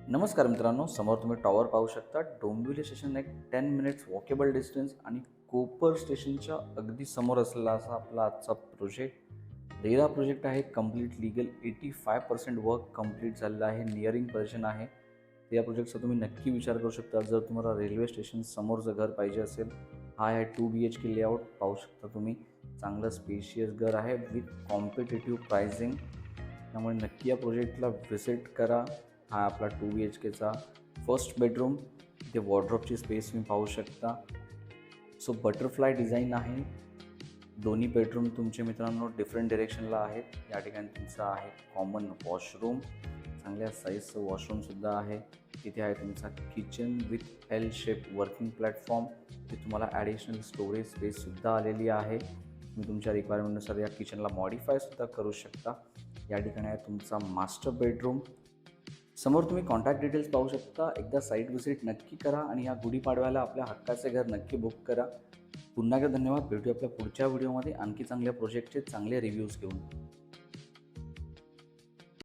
नमस्कार मित्रांनो, समोर तुम्ही टॉवर पाहू शकता. डोंबिवली स्टेशन एक 10 मिनिट्स वॉकेबल डिस्टन्स आणि कोपर स्टेशनच्या अगदी समोर असलेला असा आपला आजचा प्रोजेक्ट. रेरा प्रोजेक्ट आहे. कंप्लीट लीगल 85% वर्क कंप्लीट झालेलं आहे. नियरिंग पोझिशन आहे. तर या प्रोजेक्टचा तुम्ही नक्की विचार करू शकता. जर तुम्हाला रेल्वे स्टेशन समोरचं घर पाहिजे असेल, हा आहे 2 BHK लेआउट पाहू शकता तुम्ही. चांगलं स्पेशियस घर आहे विथ कॉम्पिटेटिव्ह प्राइसिंग. त्यामुळे नक्की या प्रोजेक्टला व्हिजिट करा. हा आपला 2 BHKचा फर्स्ट बेडरूम. इथे वॉर्डरोबची स्पेस तुम्ही पाहू शकता. सो बटरफ्लाय डिझाईन आहे. दोन्ही बेडरूम तुमचे मित्रांनो डिफरंट डिरेक्शनला आहेत. या ठिकाणी तुमचा आहे कॉमन वॉशरूम. चांगल्या साईजचं वॉशरूमसुद्धा आहे. इथे आहे तुमचा kitchen with L shape working platform. इथे तुम्हाला ॲडिशनल स्टोरेज स्पेससुद्धा आलेली आहे. तुम्ही तुमच्या रिक्वायरमेंटनुसार या किचनला मॉडिफायसुद्धा करू शकता. या ठिकाणी आहे तुमचा मास्टर बेडरूम. समोर तुम्ही कॉन्टॅक्ट डिटेल्स पाहू शकता. एकदा साईट व्हिजिट नक्की करा आणि या गुढीपाडव्याला आपल्या हक्काचे घर नक्की बुक करा. पुन्हा एकदा धन्यवाद. भेटूया आपल्या पुढच्या व्हिडिओमध्ये आणखी चांगल्या प्रोजेक्टचे चांगले रिव्ह्यूज घेऊन.